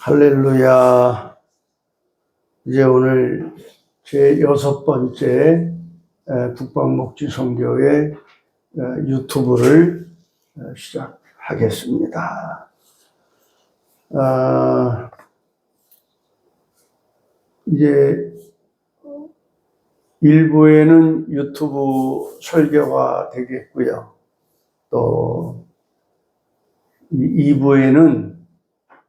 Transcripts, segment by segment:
할렐루야. 이제 오늘 제 6번째 북방목지선교회 유튜브를 시작하겠습니다. 이제 일부에는 유튜브 설교가 되겠고요. 또 2부에는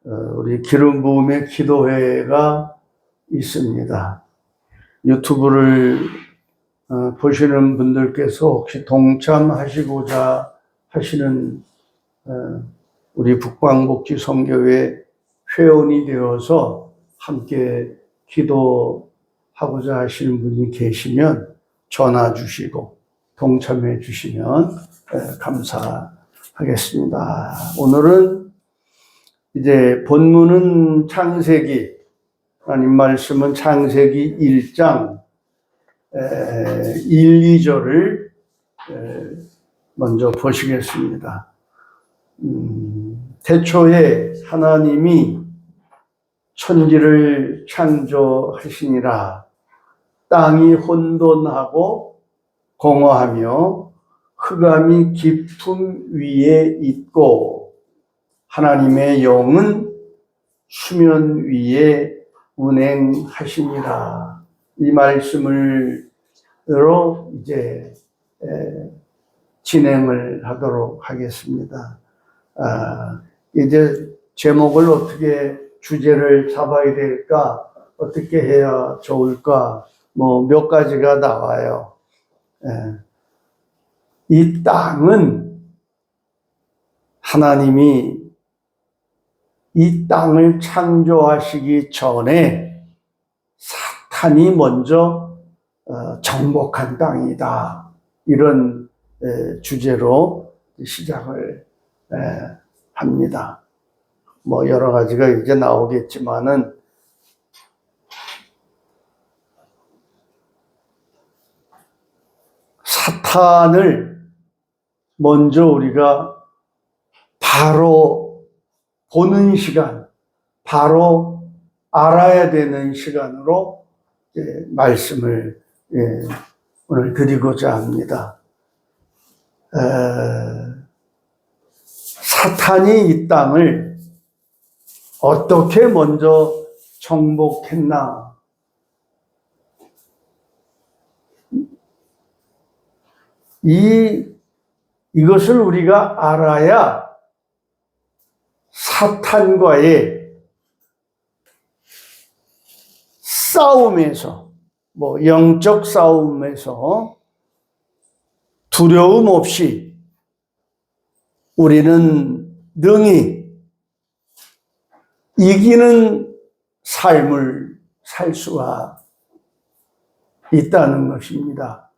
우리 기름 부음의 기도회가 있습니다. 유튜브를 보시는 분들께서 혹시 동참하시고자 하시는 우리 북방복지 선교회 회원이 되어서 함께 기도하고자 하시는 분이 계시면 전화 주시고 동참해 주시면 감사하겠습니다. 오늘은 이제 본문은 창세기, 하나님 말씀은 창세기 1장 1, 2절을 먼저 보시겠습니다. 태초에 하나님이 천지를 창조하시니라. 땅이 혼돈하고 공허하며 흑암이 깊음 위에 있고 하나님의 영은 수면 위에 운행하시니라. 이 말씀으로 이제 진행을 하도록 하겠습니다. 이제 제목을 어떻게 주제를 잡아야 될까? 어떻게 해야 좋을까? 몇 가지가 나와요. 이 땅은 하나님이 이 땅을 창조하시기 전에 사탄이 먼저 정복한 땅이다. 이런 주제로 시작을 합니다. 여러 가지가 이제 나오겠지만은 사탄을 먼저 우리가 바로 보는 시간, 바로 알아야 되는 시간으로 말씀을 오늘 드리고자 합니다. 사탄이 이 땅을 어떻게 먼저 정복했나? 이것을 우리가 알아야 사탄과의 싸움에서, 영적 싸움에서 두려움 없이 우리는 능히 이기는 삶을 살 수가 있다는 것입니다.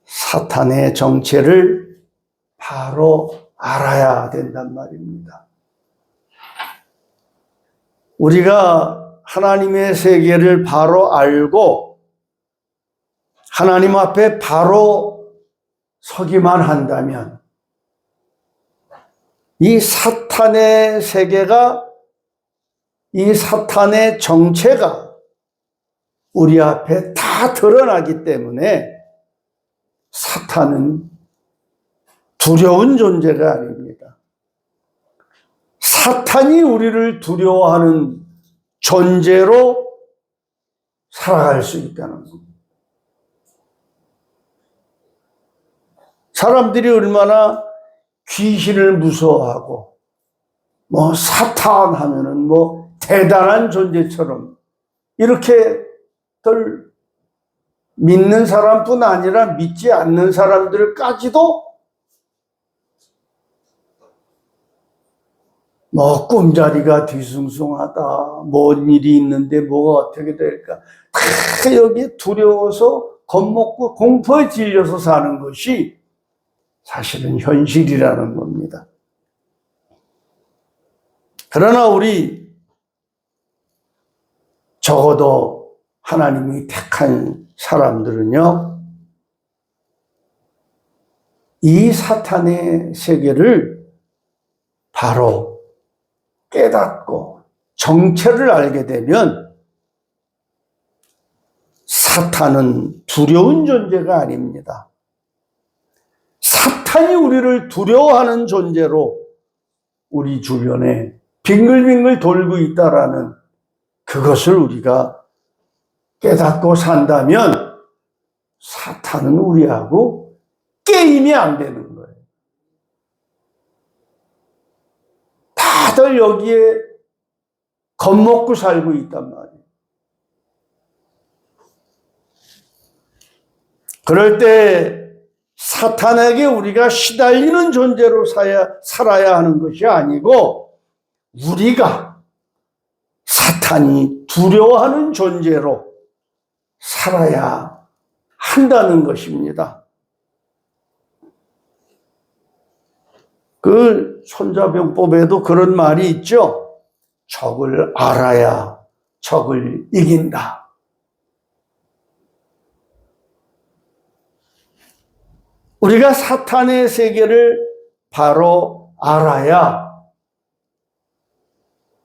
사탄의 정체를 바로 알아야 된단 말입니다. 우리가 하나님의 세계를 바로 알고 하나님 앞에 바로 서기만 한다면 이 사탄의 세계가, 이 사탄의 정체가 우리 앞에 다 드러나기 때문에 사탄은 두려운 존재가 아닙니다. 사탄이 우리를 두려워하는 존재로 살아갈 수 있다는 겁니다. 사람들이 얼마나 귀신을 무서워하고, 사탄 하면은 대단한 존재처럼 이렇게들 믿는 사람뿐 아니라 믿지 않는 사람들까지도 꿈자리가 뒤숭숭하다. 뭔 일이 있는데 뭐가 어떻게 될까. 다 여기 두려워서 겁먹고 공포에 질려서 사는 것이 사실은 현실이라는 겁니다. 그러나 우리 적어도 하나님이 택한 사람들은요, 이 사탄의 세계를 바로 깨닫고 정체를 알게 되면 사탄은 두려운 존재가 아닙니다. 사탄이 우리를 두려워하는 존재로 우리 주변에 빙글빙글 돌고 있다라는 그것을 우리가 깨닫고 산다면 사탄은 우리하고 게임이 안 되는 거예요. 다들 여기에 겁먹고 살고 있단 말이에요. 그럴 때 사탄에게 우리가 시달리는 존재로 살아야 하는 것이 아니고 우리가 사탄이 두려워하는 존재로 살아야 한다는 것입니다. 그 손자병법에도 그런 말이 있죠. 적을 알아야 적을 이긴다. 우리가 사탄의 세계를 바로 알아야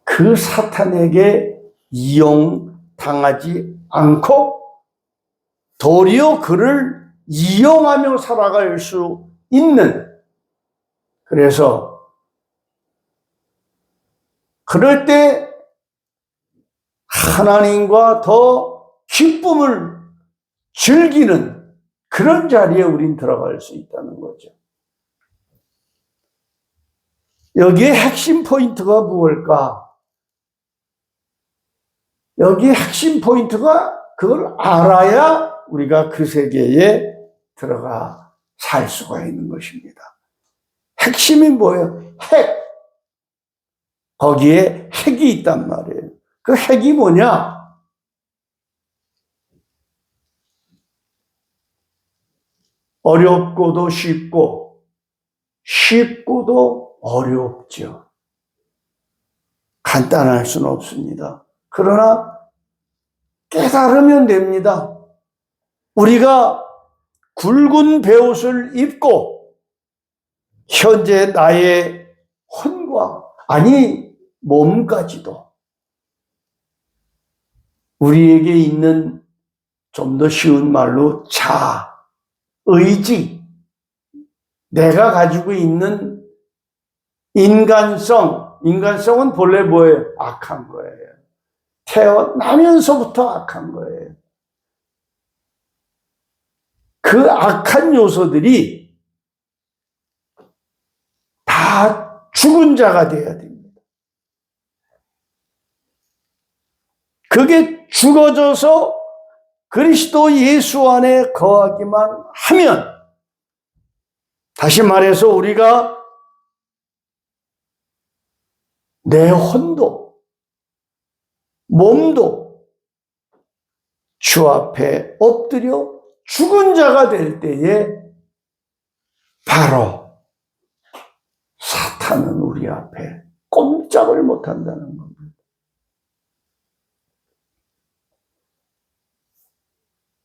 그 사탄에게 이용당하지 않고 도리어 그를 이용하며 살아갈 수 있는, 그래서 그럴 때 하나님과 더 기쁨을 즐기는 그런 자리에 우린 들어갈 수 있다는 거죠. 여기에 핵심 포인트가 무엇일까? 여기에 핵심 포인트가 그걸 알아야 우리가 그 세계에 들어가 살 수가 있는 것입니다. 핵심이 뭐예요? 핵. 거기에 핵이 있단 말이에요. 그 핵이 뭐냐? 어렵고도 쉽고 쉽고도 어렵죠. 간단할 수는 없습니다. 그러나 깨달으면 됩니다. 우리가 굵은 베옷을 입고 현재 나의 혼과, 아니 몸까지도 우리에게 있는, 좀 더 쉬운 말로 의지, 내가 가지고 있는 인간성은 본래 뭐예요? 악한 거예요. 태어나면서부터 악한 거예요. 그 악한 요소들이 다 죽은 자가 돼야 됩니다. 그게 죽어져서 그리스도 예수 안에 거하기만 하면, 다시 말해서 우리가 내 혼도 몸도 주 앞에 엎드려 죽은 자가 될 때에 바로 사탄은 우리 앞에 꼼짝을 못한다는 겁니다.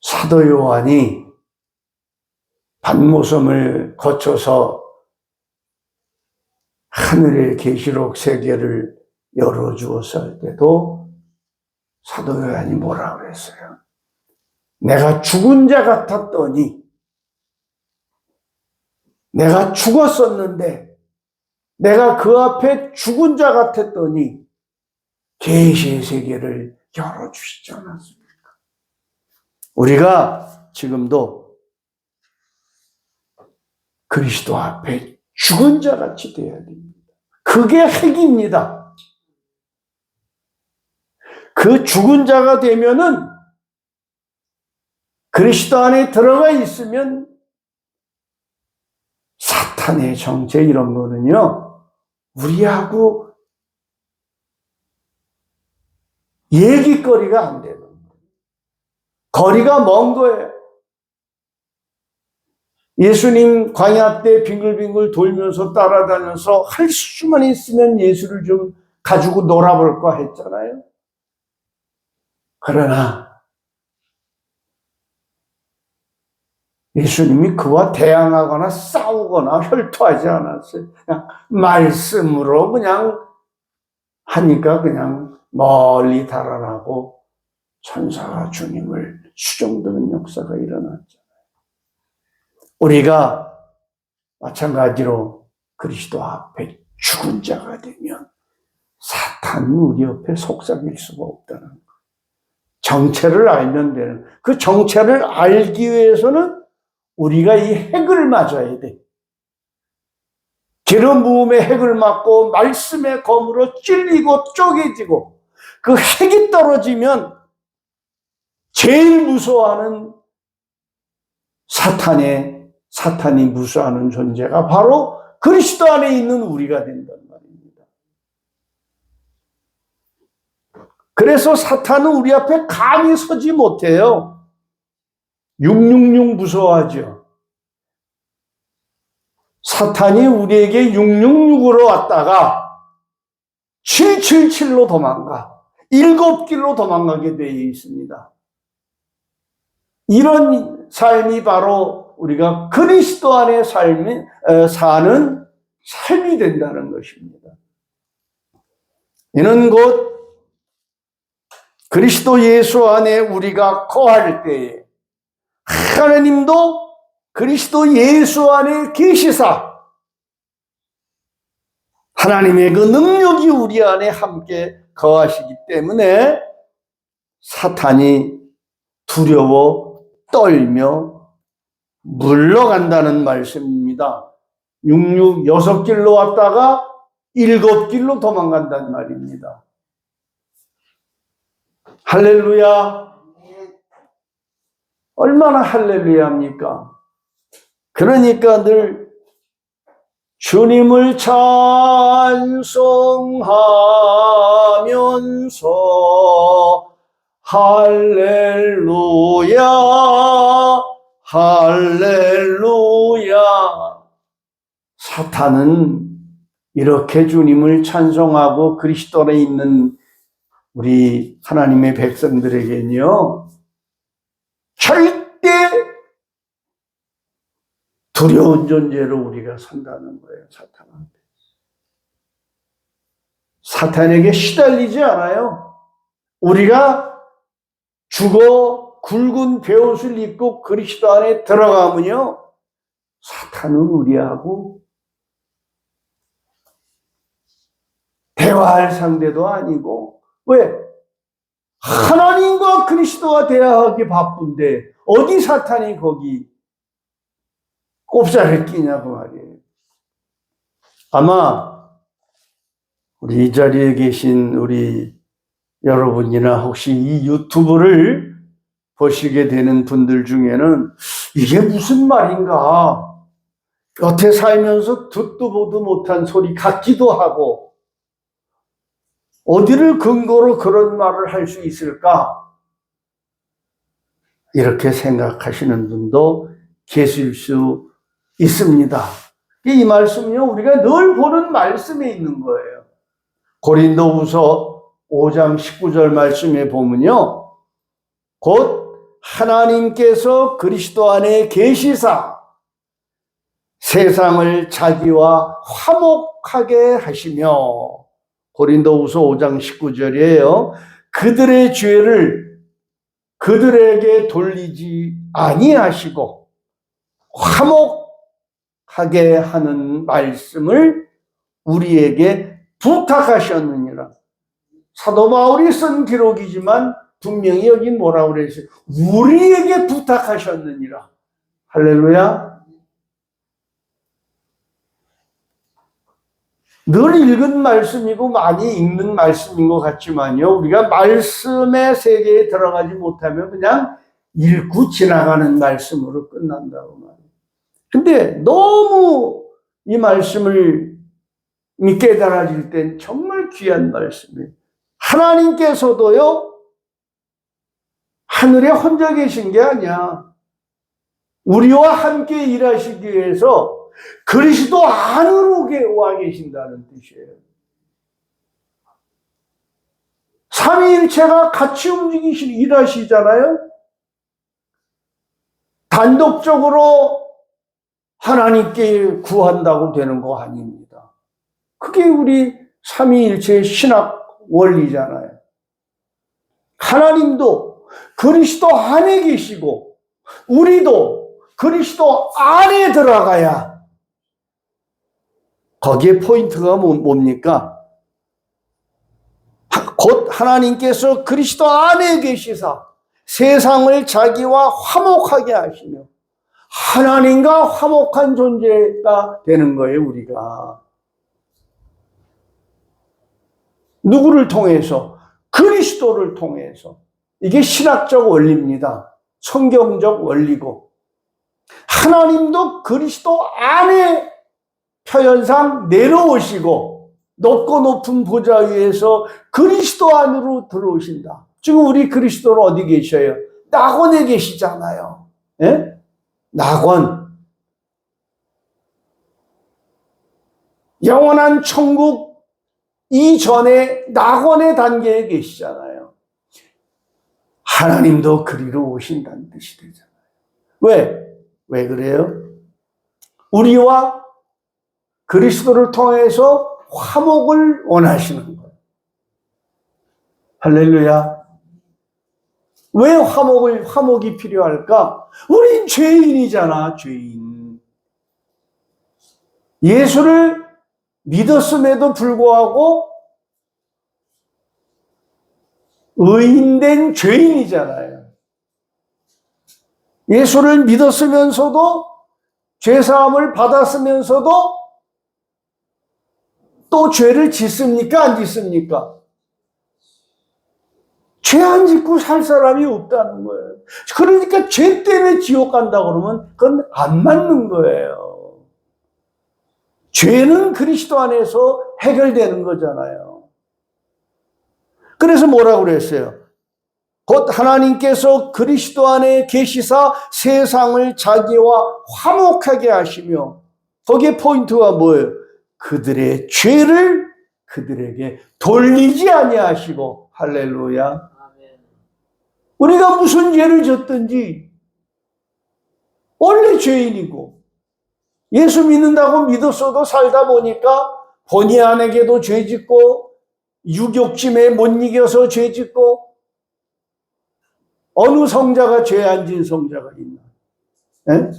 사도 요한이 반모섬을 거쳐서 하늘의 계시록 세계를 열어주었을 할 때도 사도 요한이 뭐라고 그랬어요? 내가 죽은 자 같았더니, 내가 죽었었는데 내가 그 앞에 죽은 자 같았더니 계시의 세계를 열어주시지 않았습니까? 우리가 지금도 그리스도 앞에 죽은 자 같이 되어야 됩니다. 그게 핵입니다. 그 죽은 자가 되면은, 그리스도 안에 들어가 있으면 사탄의 정체 이런 거는요, 우리하고 얘기거리가 안 되는 거예요. 거리가 먼 거예요. 예수님 광야 때 빙글빙글 돌면서 따라다녀서 할 수만 있으면 예수를 좀 가지고 놀아볼까 했잖아요. 그러나 예수님이 그와 대항하거나 싸우거나 혈투하지 않았어요. 그냥 말씀으로 그냥 하니까 그냥 멀리 달아나고 천사가 주님을 수종드는 역사가 일어났잖아요. 우리가 마찬가지로 그리스도 앞에 죽은 자가 되면 사탄은 우리 옆에 속삭일 수가 없다는 거예요. 정체를 알면 되는, 그 정체를 알기 위해서는 우리가 이 핵을 맞아야 돼. 기름 부음의 핵을 맞고 말씀의 검으로 찔리고 쪼개지고, 그 핵이 떨어지면 제일 무서워하는 사탄이 무서워하는 존재가 바로 그리스도 안에 있는 우리가 된단 말입니다. 그래서 사탄은 우리 앞에 감히 서지 못해요. 666 무서워하죠. 사탄이 우리에게 666으로 왔다가 777로 도망가, 7길로 도망가게 되어 있습니다. 이런 삶이 바로 우리가 그리스도 안에 사는 삶이 된다는 것입니다. 이는 곧 그리스도 예수 안에 우리가 거할 때에 하나님도 그리스도 예수 안에 계시사 하나님의 그 능력이 우리 안에 함께 거하시기 때문에 사탄이 두려워 떨며 물러간다는 말씀입니다. 6길로 왔다가 7길로 도망간다는 말입니다. 할렐루야. 얼마나 할렐루야입니까? 그러니까 늘 주님을 찬송하면서 할렐루야, 할렐루야. 사탄은 이렇게 주님을 찬송하고 그리스도 안에 있는 우리 하나님의 백성들에게는요, 절대 두려운 존재로 우리가 산다는 거예요. 사탄한테. 사탄에게 시달리지 않아요. 우리가 죽어 굵은 베옷을 입고 그리스도 안에 들어가면요, 사탄은 우리하고 대화할 상대도 아니고, 왜? 하나님과 그리스도와 대화하기 바쁜데 어디 사탄이 거기 꼽사를 끼냐고 말이에요. 아마 우리 이 자리에 계신 우리 여러분이나 혹시 이 유튜브를 보시게 되는 분들 중에는 이게 무슨 말인가, 여태 살면서 듣도 보도 못한 소리 같기도 하고, 어디를 근거로 그런 말을 할 수 있을까? 이렇게 생각하시는 분도 계실 수 있습니다. 이 말씀은요, 우리가 늘 보는 말씀에 있는 거예요. 고린도후서 5장 19절 말씀에 보면요, 곧 하나님께서 그리스도 안에 계시사 세상을 자기와 화목하게 하시며, 고린도후서 5장 19절이에요. 그들의 죄를 그들에게 돌리지 아니하시고 화목하게 하는 말씀을 우리에게 부탁하셨느니라. 사도 바울이 쓴 기록이지만 분명히 여기 뭐라고 그랬어요? 우리에게 부탁하셨느니라. 할렐루야. 늘 읽은 말씀이고 많이 읽는 말씀인 것 같지만요, 우리가 말씀의 세계에 들어가지 못하면 그냥 읽고 지나가는 말씀으로 끝난다고 말이에요. 근데 너무 이 말씀을 깨달아질 땐 정말 귀한 말씀이에요. 하나님께서도요, 하늘에 혼자 계신 게 아니야. 우리와 함께 일하시기 위해서 그리스도 안으로 와 계신다는 뜻이에요. 삼위일체가 같이 일하시잖아요. 단독적으로 하나님께 구한다고 되는 거 아닙니다. 그게 우리 삼위일체의 신학 원리잖아요. 하나님도 그리스도 안에 계시고 우리도 그리스도 안에 들어가야 거기에 포인트가 뭡니까? 곧 하나님께서 그리스도 안에 계시사 세상을 자기와 화목하게 하시며 하나님과 화목한 존재가 되는 거예요, 우리가. 누구를 통해서? 그리스도를 통해서. 이게 신학적 원리입니다. 성경적 원리고. 하나님도 그리스도 안에 표현상 내려오시고 높고 높은 보좌 위에서 그리스도 안으로 들어오신다. 지금 우리 그리스도는 어디 계셔요? 낙원에 계시잖아요. 예? 낙원. 영원한 천국 이전에 낙원의 단계에 계시잖아요. 하나님도 그리로 오신다는 뜻이 되잖아요. 왜 그래요? 우리와 그리스도를 통해서 화목을 원하시는 거예요. 할렐루야. 왜 화목이 필요할까? 우린 죄인이잖아, 죄인. 예수를 믿었음에도 불구하고 의인된 죄인이잖아요. 예수를 믿었으면서도 죄사함을 받았으면서도 또 죄를 짓습니까? 안 짓습니까? 죄 안 짓고 살 사람이 없다는 거예요. 그러니까 죄 때문에 지옥 간다 그러면 그건 안 맞는 거예요. 죄는 그리스도 안에서 해결되는 거잖아요. 그래서 뭐라고 그랬어요? 곧 하나님께서 그리스도 안에 계시사 세상을 자기와 화목하게 하시며 거기에 포인트가 뭐예요? 그들의 죄를 그들에게 돌리지 아니하시고. 할렐루야. 우리가 무슨 죄를 졌든지 원래 죄인이고 예수 믿는다고 믿었어도 살다 보니까 본의 아니게도 죄 짓고 유욕심에 못 이겨서 죄 짓고 어느 성자가 죄 안 지은 성자가 있나? 에?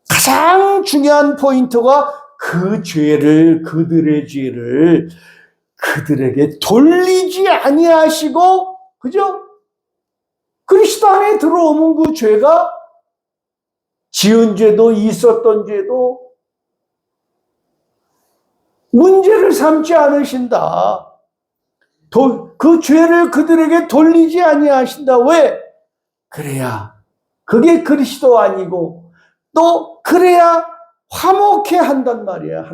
가장 중요한 포인트가 그 죄를 그들의 죄를 그들에게 돌리지 아니하시고 그죠? 그리스도 안에 들어오면 그 죄가 지은 죄도 있었던 죄도 문제를 삼지 않으신다. 그 죄를 그들에게 돌리지 아니하신다. 왜? 그래야 그게 그리스도 아니고 또 그래야 화목해 한단 말이에요.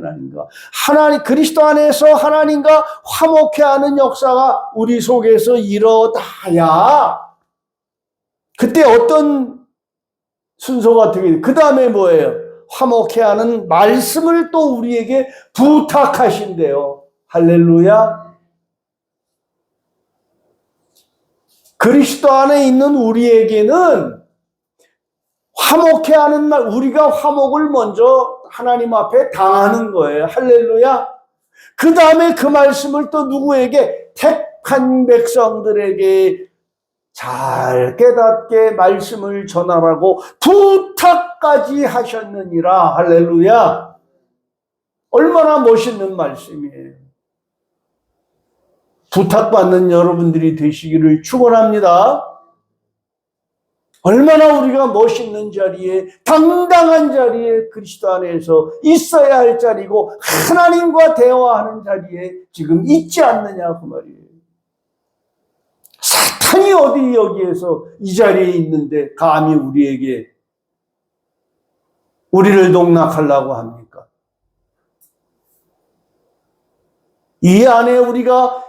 하나님 그리스도 안에서 하나님과 화목해 하는 역사가 우리 속에서 일어나야 그때 어떤 순서가 되게 그 다음에 뭐예요? 화목해 하는 말씀을 또 우리에게 부탁하신대요. 할렐루야. 그리스도 안에 있는 우리에게는 화목해 하는 말, 우리가 화목을 먼저 하나님 앞에 당하는 거예요. 할렐루야. 그 다음에 그 말씀을 또 누구에게? 택한 백성들에게 잘 깨닫게 말씀을 전하라고 부탁까지 하셨느니라. 할렐루야. 얼마나 멋있는 말씀이에요. 부탁받는 여러분들이 되시기를 축원합니다. 얼마나 우리가 멋있는 자리에 당당한 자리에 그리스도 안에서 있어야 할 자리고 하나님과 대화하는 자리에 지금 있지 않느냐 그 말이에요. 사탄이 어디 여기에서 이 자리에 있는데 감히 우리를 농락하려고 합니까? 이 안에 우리가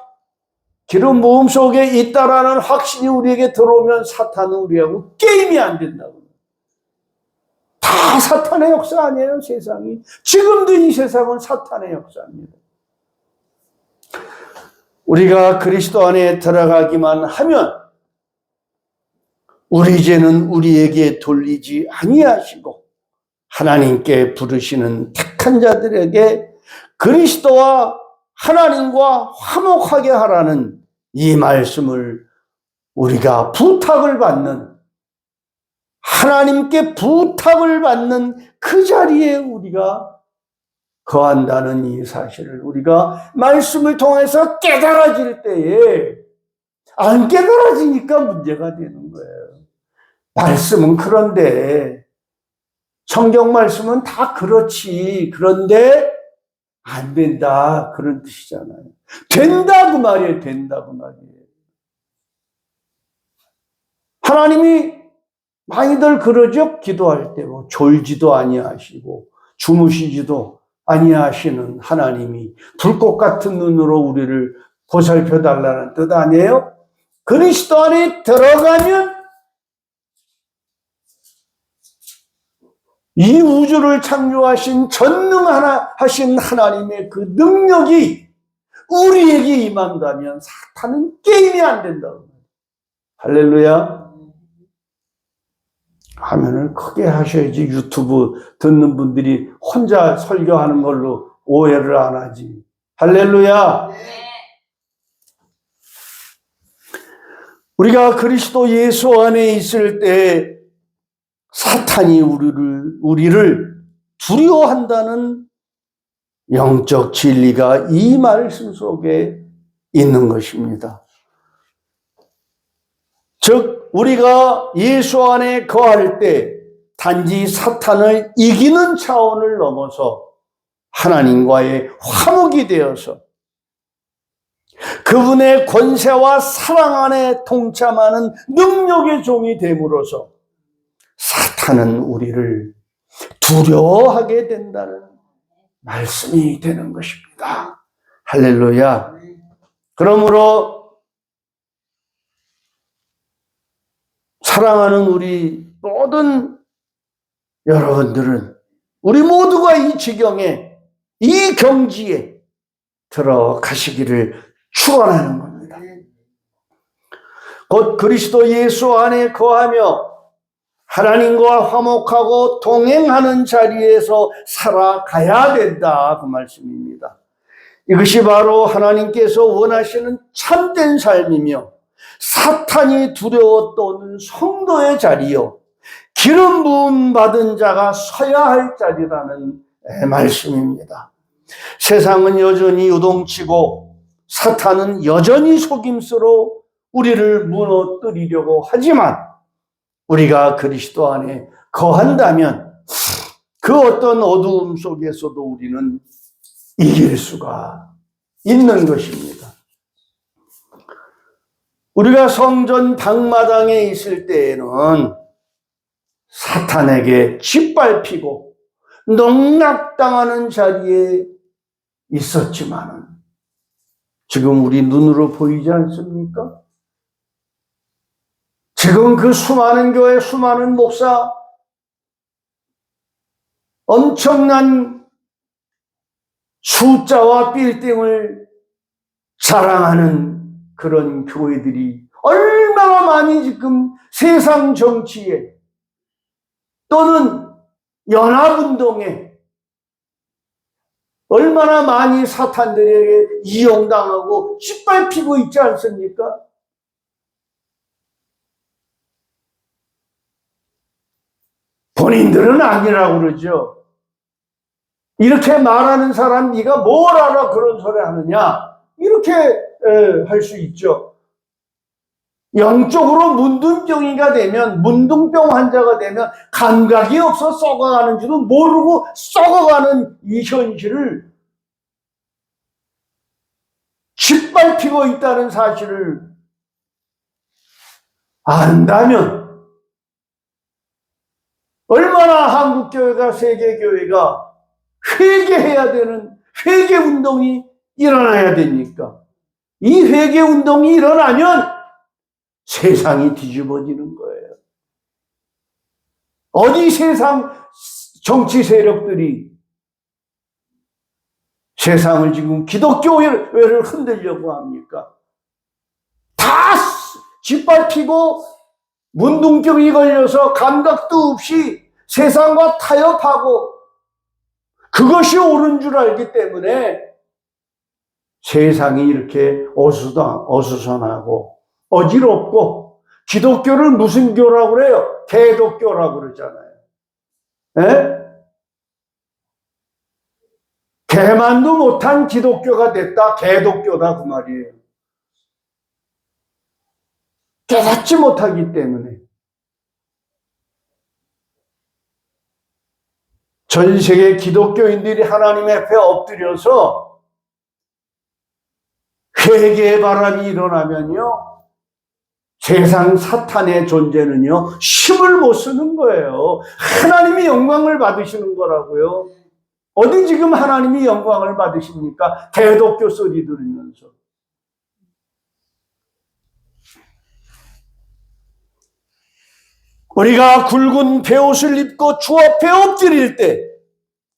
기름 부음 속에 있다라는 확신이 우리에게 들어오면 사탄은 우리하고 게임이 안 된다고. 다 사탄의 역사 아니에요, 세상이. 지금도 이 세상은 사탄의 역사입니다. 우리가 그리스도 안에 들어가기만 하면 우리 죄는 우리에게 돌리지 아니하시고 하나님께 부르시는 택한 자들에게 그리스도와 하나님과 화목하게 하라는 이 말씀을 우리가 부탁을 받는, 하나님께 부탁을 받는 그 자리에 우리가 거한다는 이 사실을 우리가 말씀을 통해서 깨달아질 때에, 안 깨달아지니까 문제가 되는 거예요. 말씀은 그런데, 성경 말씀은 다 그렇지, 그런데 안 된다, 그런 뜻이잖아요. 된다 그 말이에요. 된다 그 말이에요. 하나님이 많이들 그러죠. 기도할 때 뭐 졸지도 아니하시고 주무시지도 아니하시는 하나님이 불꽃 같은 눈으로 우리를 보살펴 달라는 뜻 아니에요? 그리스도 안에 들어가면 이 우주를 창조하신 전능하신 하나님의 그 능력이 우리에게 임한다면 사탄은 게임이 안 된다고. 할렐루야. 화면을 크게 하셔야지 유튜브 듣는 분들이 혼자 설교하는 걸로 오해를 안 하지. 할렐루야. 우리가 그리스도 예수 안에 있을 때 사탄이 우리를 두려워한다는 영적 진리가 이 말씀 속에 있는 것입니다. 즉 우리가 예수 안에 거할 때 단지 사탄을 이기는 차원을 넘어서 하나님과의 화목이 되어서 그분의 권세와 사랑 안에 동참하는 능력의 종이 됨으로써 사탄은 우리를 두려워하게 된다는 말씀이 되는 것입니다. 할렐루야. 그러므로 사랑하는 우리 모든 여러분들은 우리 모두가 이 지경에, 이 경지에 들어가시기를 축원하는 겁니다. 곧 그리스도 예수 안에 거하며 하나님과 화목하고 동행하는 자리에서 살아가야 된다, 그 말씀입니다. 이것이 바로 하나님께서 원하시는 참된 삶이며 사탄이 두려워 떠는 성도의 자리요, 기름 부음 받은 자가 서야 할 자리라는 말씀입니다. 세상은 여전히 요동치고 사탄은 여전히 속임수로 우리를 무너뜨리려고 하지만 우리가 그리스도 안에 거한다면 그 어떤 어두움 속에서도 우리는 이길 수가 있는 것입니다. 우리가 성전 방마당에 있을 때에는 사탄에게 짓밟히고 농락당하는 자리에 있었지만 지금 우리 눈으로 보이지 않습니까? 지금 그 수많은 교회, 수많은 목사, 엄청난 숫자와 빌딩을 자랑하는 그런 교회들이 얼마나 많이 지금 세상 정치에 또는 연합운동에 얼마나 많이 사탄들에게 이용당하고 짓밟히고 있지 않습니까? 본인들은 아니라고 그러죠. 이렇게 말하는 사람 네가 뭘 알아 그런 소리 하느냐, 이렇게 할 수 있죠. 영적으로 문둥병이가 되면, 문둥병 환자가 되면 감각이 없어 썩어가는 줄은 모르고 썩어가는 이 현실을 짓밟히고 있다는 사실을 안다면 얼마나 한국교회가, 세계교회가 회개해야 되는 회개운동이 일어나야 됩니까? 이 회개운동이 일어나면 세상이 뒤집어지는 거예요. 어디 세상 정치 세력들이 세상을 지금 기독교회를 흔들려고 합니까? 다 짓밟히고 문둥병이 걸려서 감각도 없이 세상과 타협하고 그것이 옳은 줄 알기 때문에 세상이 이렇게 어수선하고 어지럽고 기독교를 무슨 교라고 그래요? 개독교라고 그러잖아요. 예? 개만도 못한 기독교가 됐다. 개독교다 그 말이에요. 깨닫지 못하기 때문에. 전 세계 기독교인들이 하나님 앞에 엎드려서 회개의 바람이 일어나면요, 세상 사탄의 존재는요 힘을 못 쓰는 거예요. 하나님이 영광을 받으시는 거라고요. 어디 지금 하나님이 영광을 받으십니까? 개독교 소리 들으면서. 우리가 굵은 베옷을 입고 주 앞에 엎드릴 때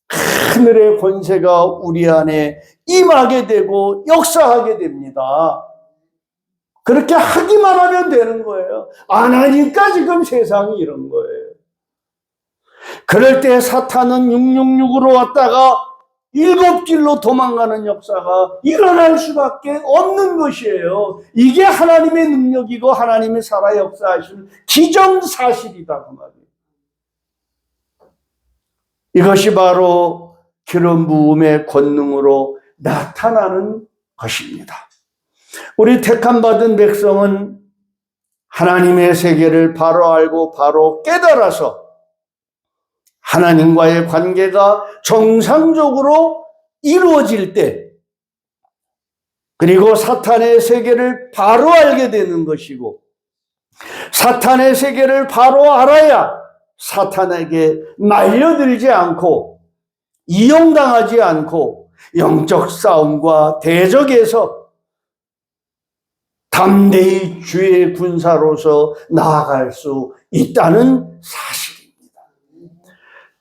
하늘의 권세가 우리 안에 임하게 되고 역사하게 됩니다. 그렇게 하기만 하면 되는 거예요. 안 하니까 지금 세상이 이런 거예요. 그럴 때 사탄은 666으로 왔다가 7길로 도망가는 역사가 일어날 수밖에 없는 것이에요. 이게 하나님의 능력이고 하나님이 살아 역사하시는 기정사실이다 그 말이에요. 이것이 바로 기름 부음의 권능으로 나타나는 것입니다. 우리 택함 받은 백성은 하나님의 세계를 바로 알고 바로 깨달아서 하나님과의 관계가 정상적으로 이루어질 때, 그리고 사탄의 세계를 바로 알게 되는 것이고, 사탄의 세계를 바로 알아야 사탄에게 말려들지 않고 이용당하지 않고 영적 싸움과 대적에서 담대히 주의 군사로서 나아갈 수 있다는 사실입니다.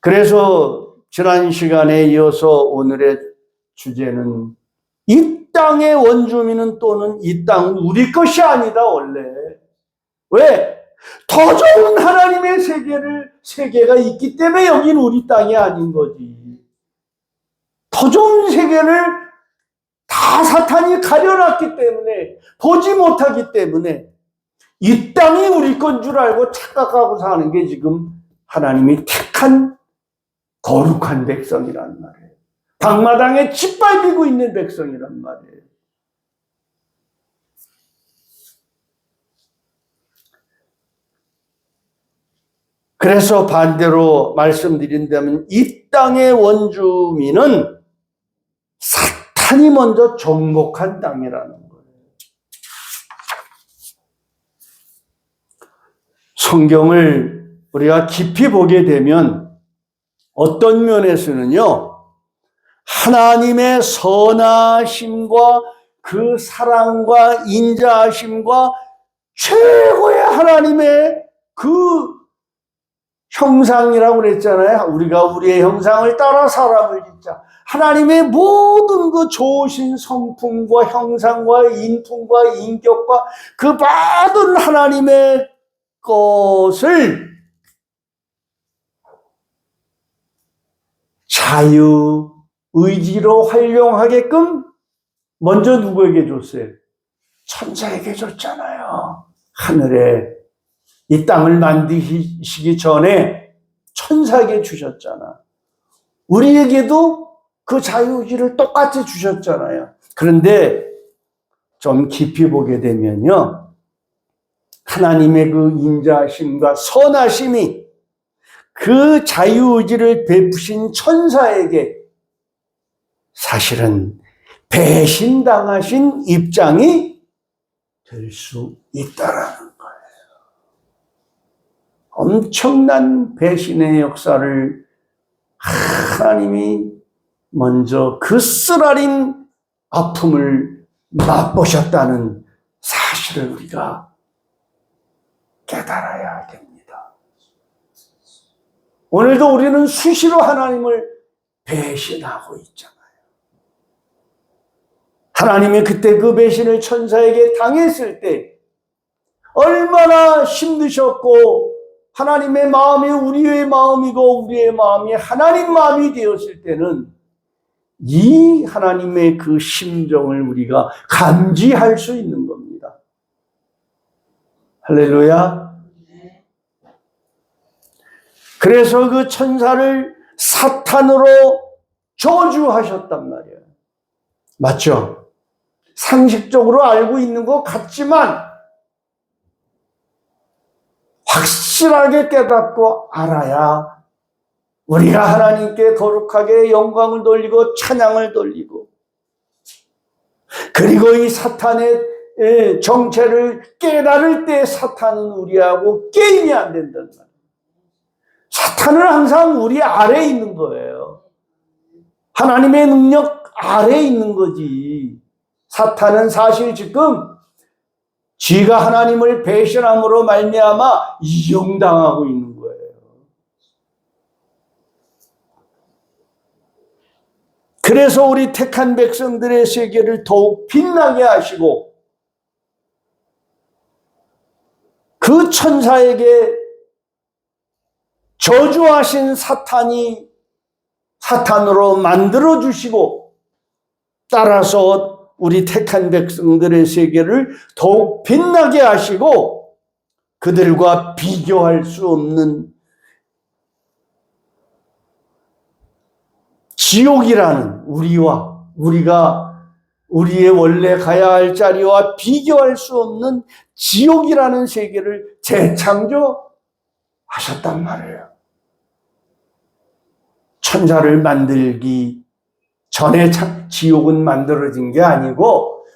그래서 지난 시간에 이어서 오늘의 주제는 이 땅의 원주민은 또는 이 땅은 우리 것이 아니다 원래. 왜? 더 좋은 하나님의 세계가 있기 때문에 여긴 우리 땅이 아닌 거지. 더 좋은 세계를 다 사탄이 가려놨기 때문에, 보지 못하기 때문에 이 땅이 우리 건 줄 알고 착각하고 사는 게 지금 하나님이 택한 거룩한 백성이란 말이에요. 방마당에 짓밟히고 있는 백성이란 말이에요. 그래서 반대로 말씀드린다면 이 땅의 원주민은 사탄이 먼저 정복한 땅이라는 거예요. 성경을 우리가 깊이 보게 되면 어떤 면에서는요, 하나님의 선하심과 그 사랑과 인자하심과 최고의 하나님의 그 형상이라고 그랬잖아요. 우리가 우리의 형상을 따라 사람을 짓자. 하나님의 모든 그 좋으신 성품과 형상과 인품과 인격과 그 모든 하나님의 것을 자유, 의지로 활용하게끔 먼저 누구에게 줬어요? 천사에게 줬잖아요. 하늘에 이 땅을 만드시기 전에 천사에게 주셨잖아. 우리에게도 그 자유의지를 똑같이 주셨잖아요. 그런데 좀 깊이 보게 되면요, 하나님의 그 인자하심과 선하심이 그 자유의지를 베푸신 천사에게 사실은 배신당하신 입장이 될 수 있다라는 거예요. 엄청난 배신의 역사를 하나님이 먼저 그 쓰라린 아픔을 맛보셨다는 사실을 우리가 깨달아야 됩니다. 오늘도 우리는 수시로 하나님을 배신하고 있잖아요. 하나님이 그때 그 배신을 천사에게 당했을 때 얼마나 힘드셨고, 하나님의 마음이 우리의 마음이고 우리의 마음이 하나님 마음이 되었을 때는 이 하나님의 그 심정을 우리가 감지할 수 있는 겁니다. 할렐루야. 그래서 그 천사를 사탄으로 저주하셨단 말이에요. 맞죠? 상식적으로 알고 있는 것 같지만 확실하게 깨닫고 알아야 우리가 하나님께 거룩하게 영광을 돌리고 찬양을 돌리고, 그리고 이 사탄의 정체를 깨달을 때 사탄은 우리하고 게임이 안 된단 말이에요. 사탄은 항상 우리 아래에 있는 거예요. 하나님의 능력 아래에 있는 거지. 사탄은 사실 지금 지가 하나님을 배신함으로 말미암아 이용당하고 있는 거예요. 그래서 우리 택한 백성들의 세계를 더욱 빛나게 하시고, 그 천사에게 저주하신 사탄이 사탄으로 만들어 주시고, 따라서 우리 택한 백성들의 세계를 더욱 빛나게 하시고, 그들과 비교할 수 없는 지옥이라는 우리의 원래 가야 할 자리와 비교할 수 없는 지옥이라는 세계를 재창조하셨단 말이에요. 천사를 만들기 전에 지옥은 만들어진 게 아니고,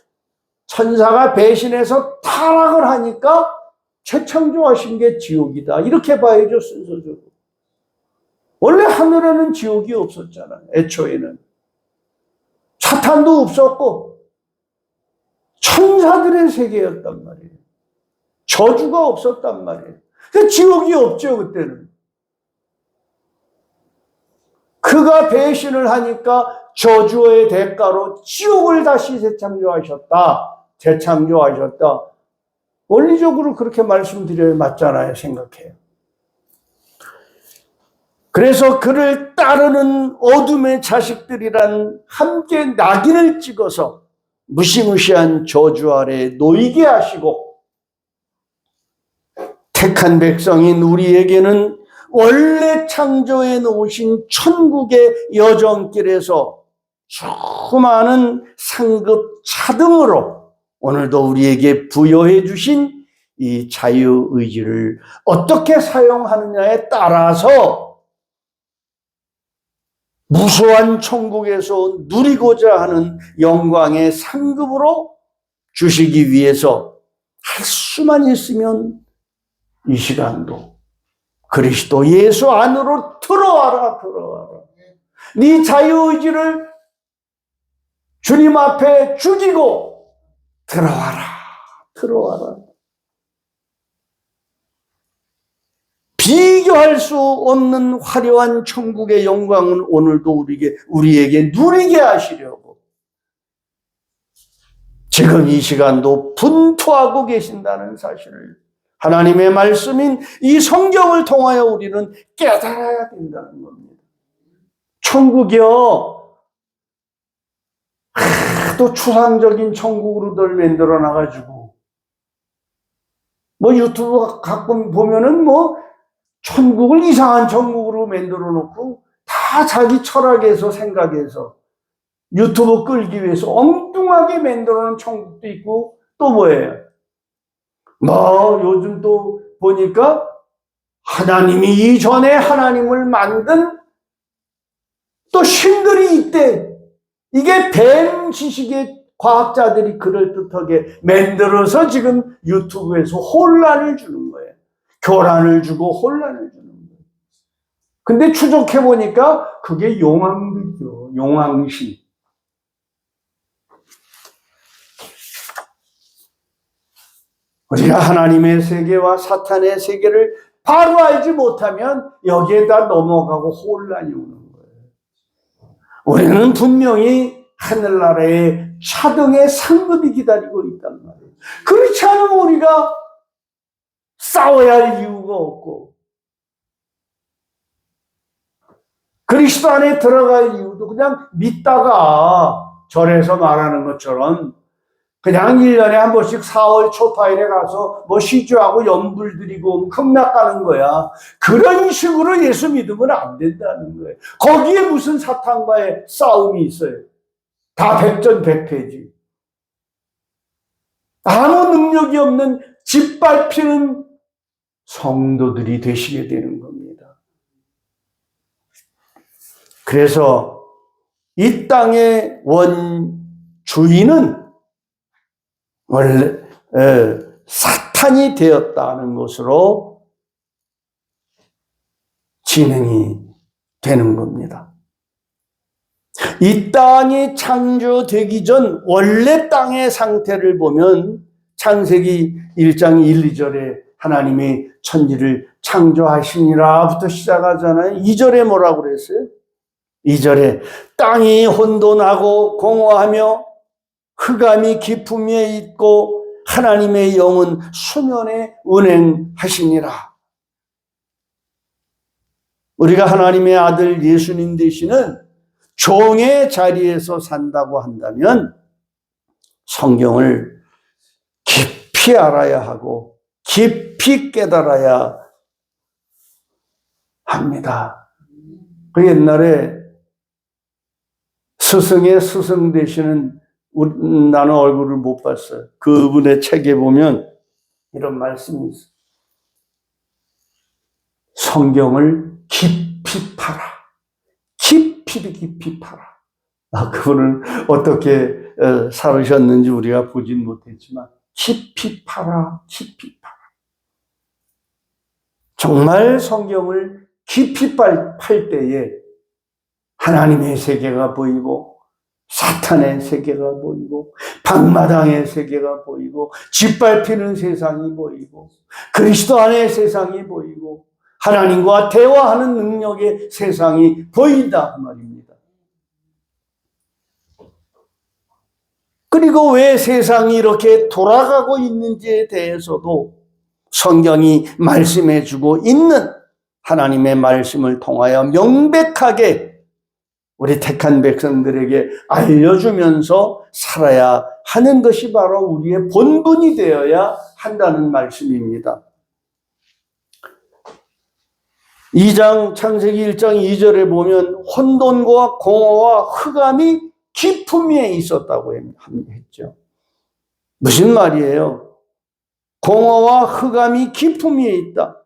천사가 배신해서 타락을 하니까 재창조하신 게 지옥이다, 이렇게 봐야죠, 순서적으로. 원래 하늘에는 지옥이 없었잖아요. 애초에는 사탄도 없었고 천사들의 세계였단 말이에요. 저주가 없었단 말이에요. 지옥이 없죠, 그때는. 그가 배신을 하니까 저주의 대가로 지옥을 다시 재창조하셨다. 원리적으로 그렇게 말씀드려야 맞잖아요, 생각해요. 그래서 그를 따르는 어둠의 자식들이란 함께 낙인을 찍어서 무시무시한 저주 아래 놓이게 하시고, 택한 백성인 우리에게는 원래 창조해 놓으신 천국의 여정길에서 수많은 상급 차등으로 오늘도 우리에게 부여해 주신 이 자유의지를 어떻게 사용하느냐에 따라서 무수한 천국에서 누리고자 하는 영광의 상급으로 주시기 위해서 할 수만 있으면 이 시간도 그리스도 예수 안으로 들어와라. 네 자유의지를 주님 앞에 죽이고 들어와라. 비교할 수 없는 화려한 천국의 영광은 오늘도 우리에게 누리게 하시려고 지금 이 시간도 분투하고 계신다는 사실을 하나님의 말씀인 이 성경을 통하여 우리는 깨달아야 된다는 겁니다. 천국이요, 또 추상적인 천국으로들 만들어 놔가지고 유튜브 가끔 보면은 천국을 이상한 천국으로 만들어 놓고 다 자기 철학에서 생각해서 유튜브 끌기 위해서 엉뚱하게 만들어 놓은 천국도 있고, 또 뭐예요? 요즘 또 보니까 하나님이 이전에 하나님을 만든 또 신들이 있대. 이게 뱀 지식의 과학자들이 그럴듯하게 만들어서 지금 유튜브에서 혼란을 주는 거예요. 교란을 주고 혼란을 주는 거예요. 근데 추적해보니까 그게 용왕들이죠. 용왕신. 우리가 하나님의 세계와 사탄의 세계를 바로 알지 못하면 여기에다 넘어가고 혼란이 오는 거예요. 우리는 분명히 하늘나라의 차등의 상급이 기다리고 있단 말이에요. 그렇지 않으면 우리가 싸워야 할 이유가 없고, 그리스도 안에 들어갈 이유도 그냥 믿다가 절에서 말하는 것처럼 그냥 1년에 한 번씩 4월 초파일에 가서 뭐 시주하고 연불 드리고 극락 가는 거야. 그런 식으로 예수 믿으면 안 된다는 거예요. 거기에 무슨 사탄과의 싸움이 있어요. 다 백전백패지. 아무 능력이 없는 짓밟히는 성도들이 되시게 되는 겁니다. 그래서 이 땅의 원주인은 원래 사탄이 되었다는 것으로 진행이 되는 겁니다. 이 땅이 창조되기 전 원래 땅의 상태를 보면 창세기 1장 1, 2절에 하나님이 천지를 창조하시니라부터 시작하잖아요. 2절에 뭐라고 그랬어요? 2절에 땅이 혼돈하고 공허하며 흑암이 깊음 위에 있고 하나님의 영은 수면에 운행하시니라. 우리가 하나님의 아들 예수님 되시는 종의 자리에서 산다고 한다면 성경을 깊이 알아야 하고 깊이 깨달아야 합니다. 그 옛날에 스승의 스승 되시는 나는 얼굴을 못 봤어요. 그분의 책에 보면 이런 말씀이 있어요. 성경을 깊이 팔아. 깊이 팔아. 그분은 어떻게 살으셨는지 우리가 보진 못했지만 깊이 팔아. 정말 성경을 깊이 팔 때에 하나님의 세계가 보이고 사탄의 세계가 보이고 방마당의 세계가 보이고 짓밟히는 세상이 보이고 그리스도 안의 세상이 보이고 하나님과 대화하는 능력의 세상이 보인다 그 말입니다. 그리고 왜 세상이 이렇게 돌아가고 있는지에 대해서도 성경이 말씀해주고 있는 하나님의 말씀을 통하여 명백하게 우리 택한 백성들에게 알려주면서 살아야 하는 것이 바로 우리의 본분이 되어야 한다는 말씀입니다. 창세기 1장 2절에 보면 혼돈과 공허와 흑암이 깊음 위에 있었다고 했죠. 무슨 말이에요? 공허와 흑암이 깊음 위에 있다.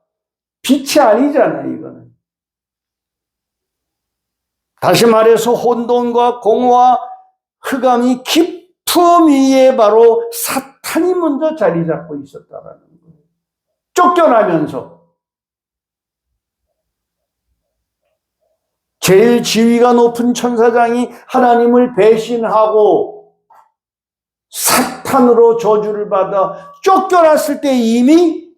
빛이 아니잖아요, 이거는. 다시 말해서 혼돈과 공허와 흑암이 깊음 위에 바로 사탄이 먼저 자리 잡고 있었다라는 거예요. 쫓겨나면서. 제일 지위가 높은 천사장이 하나님을 배신하고 사탄으로 저주를 받아 쫓겨났을 때 이미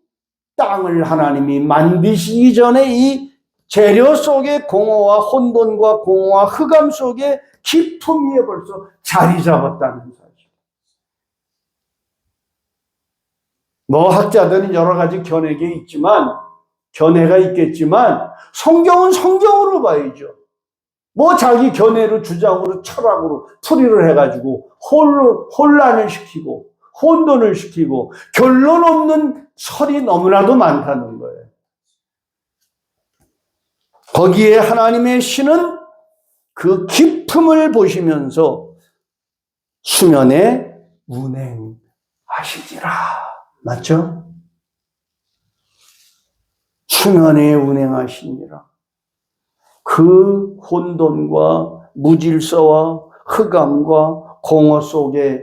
땅을 하나님이 만드시기 전에 이 재료 속의 공허와 혼돈과 공허와 흑암 속에 깊음 위에 벌써 자리 잡았다는 사실. 학자들은 여러 가지 견해가 있겠지만 성경은 성경으로 봐야죠. 자기 견해로 주장으로 철학으로 풀이를 해가지고 혼란을 시키고 혼돈을 시키고 결론 없는 설이 너무나도 많다는 거예요. 거기에 하나님의 신은 그 깊음을 보시면서 수면에 운행하시니라. 맞죠? 수면에 운행하시니라. 그 혼돈과 무질서와 흑암과 공허 속에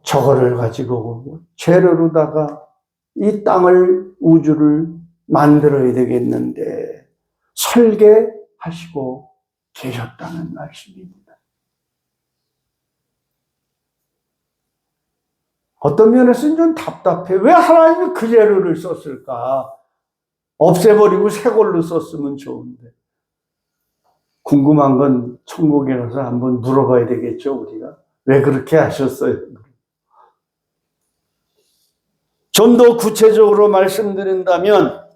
저거를 가지고 재료로다가 이 땅을 우주를 만들어야 되겠는데 설계하시고 계셨다는 말씀입니다. 어떤 면에서는 좀 답답해. 왜 하나님이 그 재료를 썼을까? 없애버리고 새 걸로 썼으면 좋은데. 궁금한 건 천국에 가서 한번 물어봐야 되겠죠, 우리가. 왜 그렇게 하셨어요? 좀 더 구체적으로 말씀드린다면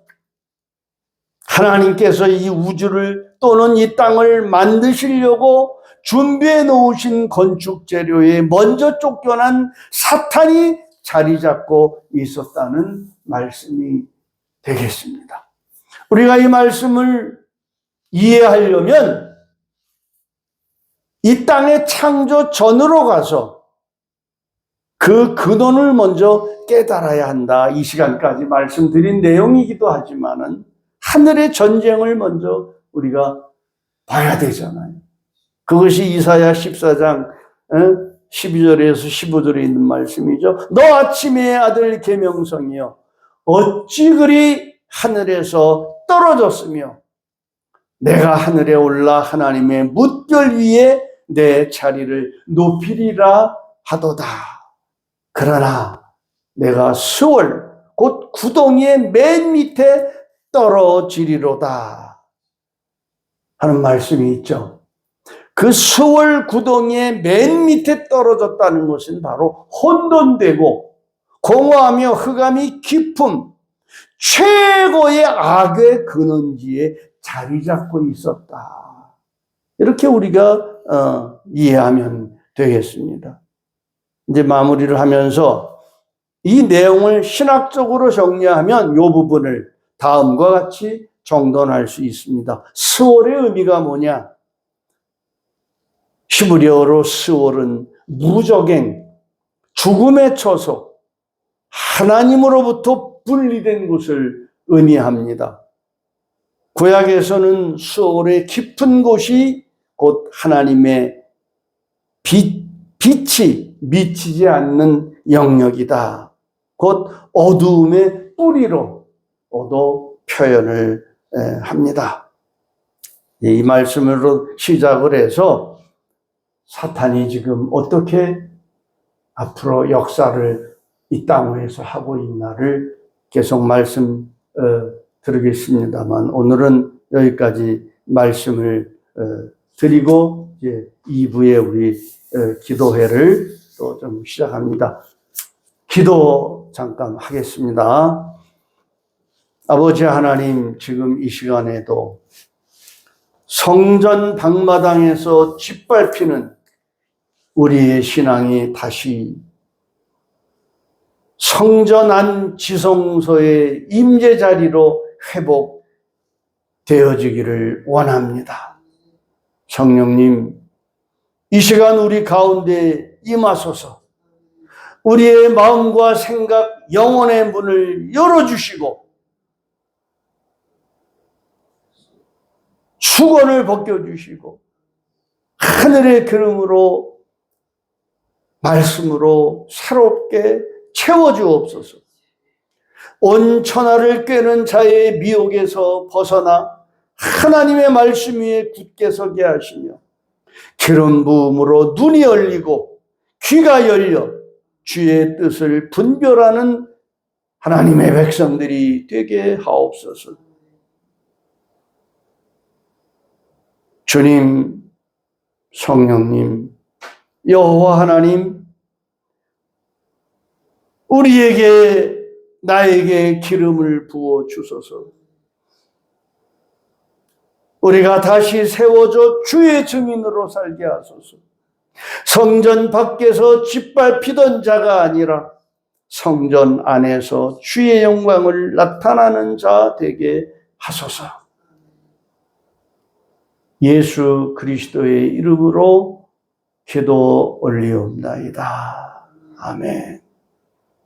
하나님께서 이 우주를 또는 이 땅을 만드시려고 준비해 놓으신 건축 재료에 먼저 쫓겨난 사탄이 자리 잡고 있었다는 말씀이 되겠습니다. 우리가 이 말씀을 이해하려면 이 땅의 창조 전으로 가서 그 근원을 먼저 깨달아야 한다. 이 시간까지 말씀드린 내용이기도 하지만은 하늘의 전쟁을 먼저 우리가 봐야 되잖아요. 그것이 이사야 14장 12절에서 15절에 있는 말씀이죠. 너 아침의 아들 계명성이여 어찌 그리 하늘에서 떨어졌으며 내가 하늘에 올라 하나님의 뭇결 위에 내 자리를 높이리라 하도다. 그러나 내가 스월 곧 구덩이의 맨 밑에 떨어지리로다 하는 말씀이 있죠. 그 스월 구덩이의 맨 밑에 떨어졌다는 것은 바로 혼돈되고 공허하며 흑암이 깊은 최고의 악의 근원지에 자리 잡고 있었다. 이렇게 우리가 이해하면 되겠습니다. 이제 마무리를 하면서 이 내용을 신학적으로 정리하면 이 부분을 다음과 같이 정돈할 수 있습니다. 스월의 의미가 뭐냐? 히브리어로 스월은 무적행, 죽음의 처소, 하나님으로부터 분리된 곳을 의미합니다. 구약에서는 스월의 깊은 곳이 곧 하나님의 빛이 미치지 않는 영역이다. 곧 어두움의 뿌리로도 표현을 합니다. 이 말씀으로 시작을 해서 사탄이 지금 어떻게 앞으로 역사를 이 땅 위에서 하고 있나를 계속 말씀 드리겠습니다만 오늘은 여기까지 말씀을 드리고 이제 2부에 우리 기도회를 또 좀 시작합니다. 기도 잠깐 하겠습니다. 아버지 하나님, 지금 이 시간에도 성전 방마당에서 짓밟히는 우리의 신앙이 다시 성전 안 지성소의 임재 자리로 회복되어지기를 원합니다. 성령님, 이 시간 우리 가운데 임하소서 우리의 마음과 생각, 영혼의 문을 열어주시고 수건을 벗겨주시고 하늘의 기름으로 말씀으로 새롭게 채워주옵소서. 온 천하를 꿰는 자의 미혹에서 벗어나 하나님의 말씀 위에 굳게 서게 하시며 기름 부음으로 눈이 열리고 귀가 열려 주의 뜻을 분별하는 하나님의 백성들이 되게 하옵소서. 주님, 성령님, 여호와 하나님, 우리에게 나에게 기름을 부어 주소서. 우리가 다시 세워져 주의 증인으로 살게 하소서. 성전 밖에서 짓밟히던 자가 아니라 성전 안에서 주의 영광을 나타나는 자 되게 하소서. 예수 그리스도의 이름으로 기도 올리옵나이다. 아멘.